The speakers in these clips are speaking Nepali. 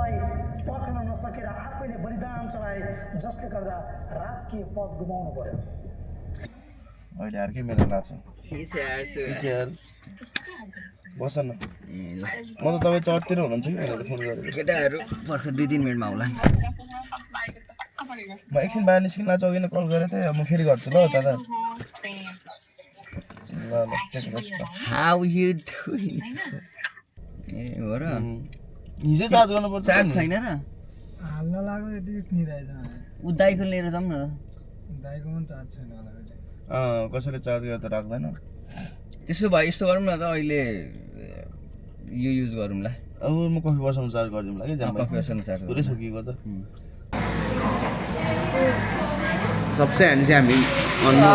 सत्यतालाई पर्खन नसकेर आफैले बलिदान चढाए, जसले गर्दा राजकीय पद गुमाउनु पर्यो। अहिले अर्कै मेला लाग्छ बस न म त तपाईँ चर्तिर हुनुहुन्छ कि भनेर फोन गरेको केटाहरू पर्ख 2-3 मिनेटमा आउला म एकछिन बाहिर निस्किन चौकीले कल गरेको थिएँ म फेरि गर्छु ल दादा ल टेक रेस्ट ल हाउ यु डुइङ ए हो र हिजो चार्ज गर्नुपर्छ चार्ज छैन र हाल्न लाग्यो यति निदाएछ उ दाइको लिएर जाउँ न दाइको पनि चार्ज छैन होला कसैले चार्ज गरेर त राख्दैन त्यसो भए यस्तो गरौँ न त अहिले यो युज गरौँ ल अब म कफी बसाउनु चार्ज गरिदिउँला कि जाम कफी बसाउनु चार्ज पुरै सकिएको त सबसे हामी चाहिँ हामी अन्नु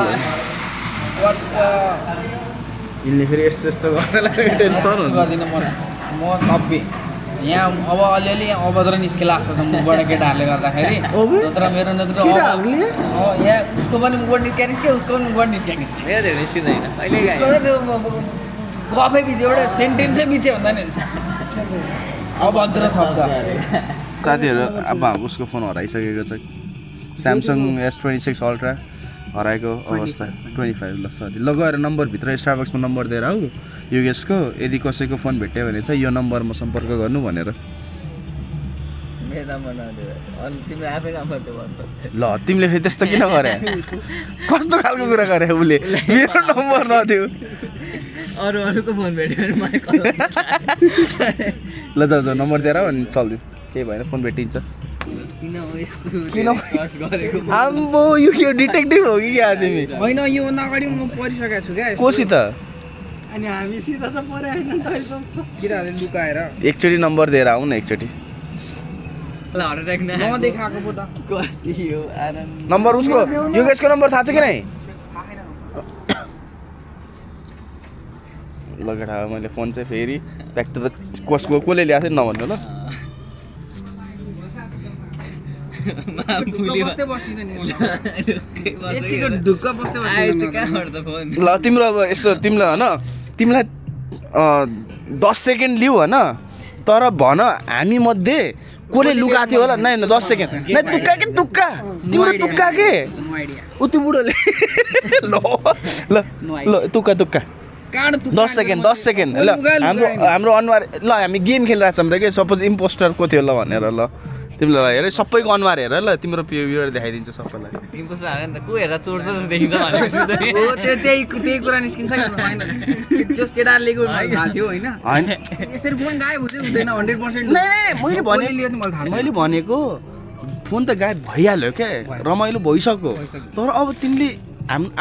यिनले फेरि यस्तो यस्तो गर्नलाई टेन्सन हुन्छ गर्दिनँ म सबै यहाँ अब अलिअलि अभद्र निस्केला जस्तो छ मुखबाट केटाहरूले गर्दाखेरि नत्र मेरो नत्र यहाँ उसको पनि मुखबाट निस्क्यो उसको पनि मुखबाट निस्क्यो धेरै निस्किँदैन अहिले गफै बित्यो एउटा सेन्टेन्सै बित्यो भन्दा नि हुन्छ अभद्र शब्द साथीहरू अब उसको फोन हराइसकेको छ स्यामसङ S26 अल्ट्रा हराएको अवस्था 25 ल सरी ल गएर नम्बरभित्र स्टारबक्समा नम्बर दिएर आऊ युगेशको यदि कसैको फोन भेट्यो भने चाहिँ यो नम्बरमा सम्पर्क गर्नु भनेर मेरो नम्बर नदियो अनि तिम्रो आफै नम्बर दियो भन्नु ल तिमीले फेरि त्यस्तो किन गरे कस्तो खालको कुरा गरे उसले मेरो नम्बर नदियो अरूको फोन भेट्यो भने मलाई कल ल जाऊ नम्बर दिएर आऊ अनि चल्दियो केही भएन फोन भेटिन्छ किन हो यस्तो किन सर्च गरेको आम्बो यो डिटेक्टिभ हो कि क्या तिमी होइन योभन्दा अगाडि म परिसकेको छु क्या कोसित अनि हामी सिधा त परे हैन त किराहरूले लुकाएर एकचोटि नम्बर दिएर आऊ न एकचोटि ल हार्ट अट्याक नदेखाएको पो त कति हो आनन्द नम्बर उसको युगेशको नम्बर थाहा छ कि नै ल केटा मैले फोन चाहिँ फेरि ब्याक टु द कसले ल्याएको थियो नभन्नु ल बस्दै बस्दिनँ नि यतिको ढुक्क बस्दै बस्दिनँ ल तिम्रो अब यसो तिमीलाई होइन तिमीलाई 10 सेकेन्ड लिऊ होइन तर भन हामी मध्ये कसले लुकाएको थियो होला नै 10 सेकेन्ड नै तुक्का के तुक्का तिम्रो तुक्का के उ त्यो बुढोले ल ल ल तुक्का तुक्का 10 सेकेन्ड ल हाम्रो अनुहार ल हामी गेम खेलिरहेको छौँ र के सपोज इम्पोस्टर को थियो ल भनेर ल तिमीलाई हेर सबैको अनुहार हेर ल तिम्रो प्युर देखाइदिन्छु सबैलाई इम्पोस्टर हाल्यो नि त को हेर्दा चोर जस्तो देखिन्छ भनेपछि त हो त्यही कुरा निस्किन्छ जस केटाहरूले भएको थियो होइन यसरी फोन गायब हुँदै हुँदैन 100% मैले भनेको फोन त गायब भइहाल्यो क्या रमाइलो भइसक्यो तर अब तिमीले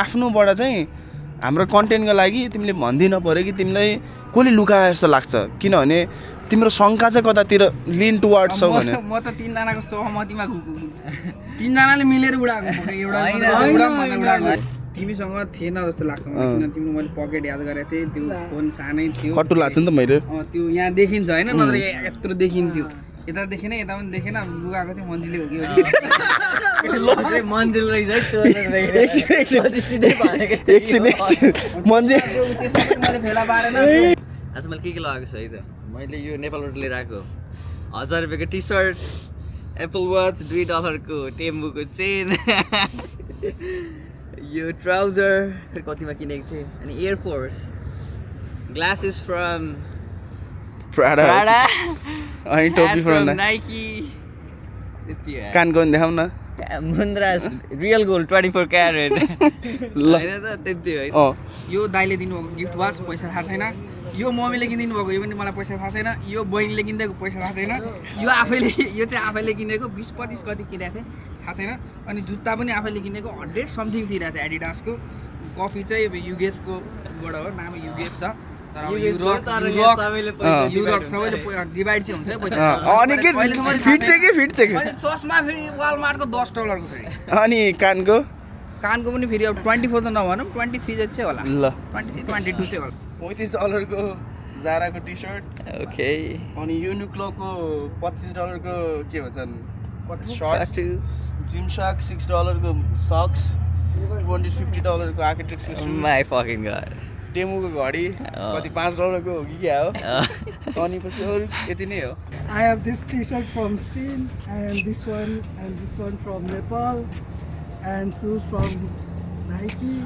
आफ्नोबाट चाहिँ हाम्रो कन्टेन्टको लागि तिमीले भन्दिन पर्यो कि तिमीलाई कसले लुकाए जस्तो लाग्छ किनभने तिम्रो शङ्का चाहिँ कतातिर लिन टुवर्ड्स छ भने म त तीनजनाको सहमतिमा तीनजनाले मिलेर उडाएको एउटा तिमीसँग थिएन जस्तो लाग्छ मलाई किन तिम्रो मैले पकेट याद गरेको थिएँ त्यो फोन सानै थियो कट्टु लाग्छ नि त मैले त्यो यहाँ देखिन्छ होइन नत्र यत्रो देखिन्थ्यो यता देखेन यता पनि देखेन लुगाएको थियो मन्जिले हो कि मन्दिर रहेछ है मैले फेला पारेन आज मैले के लगाएको छु है त मैले यो नेपालबाट लिएर आएको 1000 रुपियाँको टी सर्ट एप्पल वाच $2 को टेम्बुको चेन यो ट्राउजर कतिमा किनेको थिएँ अनि एयरफोर्स ग्लासेस फ्रम प्राडा अनि टोपी फ्रम नाइकी त्यति हो कानको पनि देखाउ न मुन्द्रास रियल गोल्ड 24 क्यारेट ल हैन त त्यति हो है यो दाइले दिनुभएको गिफ्ट वाच पैसा थाहा छैन यो मम्मीले किनिदिनु भएको यो पनि मलाई पैसा थाहा छैन यो बहिनीले किनिदिएको पैसा थाहा छैन यो चाहिँ आफैले किनेको 20-25 कति किनेको थिएँ थाहा छैन अनि जुत्ता पनि आफैले किनेको 100 समथिङ तिरेको थिएँ एडिडासको कफी चाहिँ युगेशको बाट हो नाम युगेश छ तर अब युरोक सबैले डिभाइड चाहिँ हुन्छ पैसा अनि के फिट चाहिँ अनि चस्मा फेरि वालमार्टको $10 को फेरि अनि कानको पनि फेरि अब 24 त नभनौँ 23 चाहिँ होला ल 23 22 चाहिँ होला $35 को जाराको टी सर्ट ओके अनि युनिक्लोको $25 को के भन्छन् सर्ट्स जिम शार्क $6 को सक्स $250 को आर्किटेक्ट माई फकिङ गॉड टेमुको घडी कति $5 को हो कि क्या हो अनि पछि अरू यति नै हो I have this t-shirt from Sin and this one from Nepal and shoes from Nike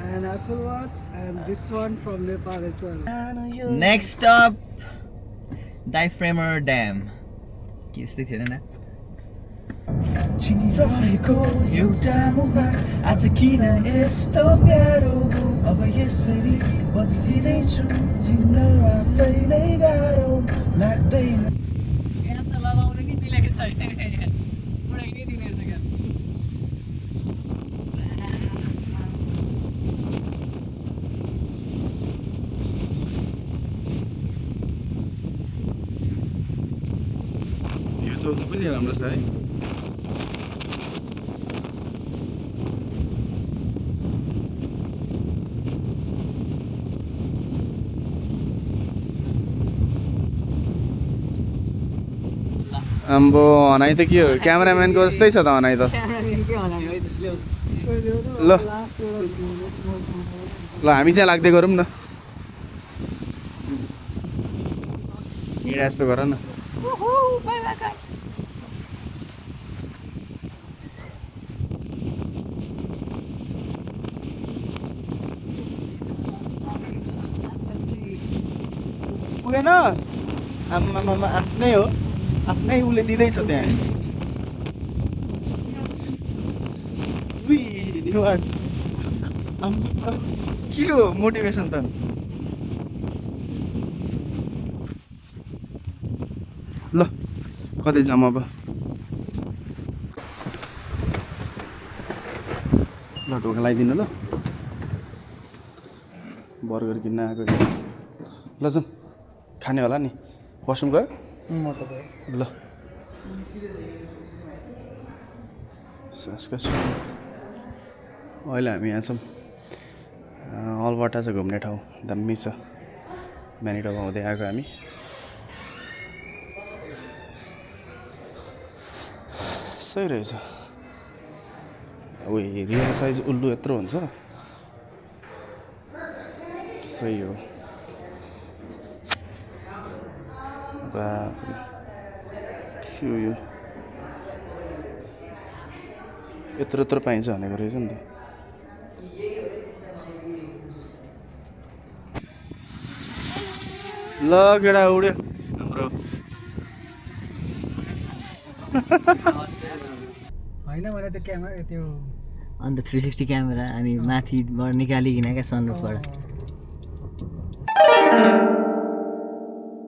and Apple Watch and this one from Nepal as well. Next step diaphragm dam के यस्तै थिएन न चिनिरहेको एउटा मुखमा आज किन यस्तो प्यारो अब यसरी बदलिँदैछु चिन्न आफैलाई गाह्रो लाग्दैन यहाँ त लगाउनु नि मिलेको छैन उडाइनै दिने रहेछ क्या यो त उता पनि राम्रो छ है आम्बो हनाइ त के हो क्यामेराम्यानको जस्तै छ त हनाइ त ल ल हामी चाहिँ लाग्दै गरौँ न हिँडा जस्तो गर न पुगेन आम्मामा आफ्नै हो आफ्नै उसले दिँदैछ त्यहाँ के हो मोटिभेसन त ल कतै जाऊँ अब ल ढोका लगाइदिनु ल बर्गर किन्न आएको ल जाउँ खाने होला नि वासरुम गयो ल सासका छु अहिले हामी यहाँ छौँ अलबर्टा छ घुम्ने ठाउँ दामी छ म्यानिटोबा हुँदै आएको हामी सही रहेछ अब रियल साइज उल्लु यत्रो हुन्छ सही हो के हो यो यत्रो यत्रो पाइन्छ भनेको रहेछ नि त ल केटा उड्यो हाम्रो होइन मलाई त्यो क्यामेरा त्यो अन्त 360 क्यामेरा अनि माथिबाट निकालिकन क्या सनरुफबाट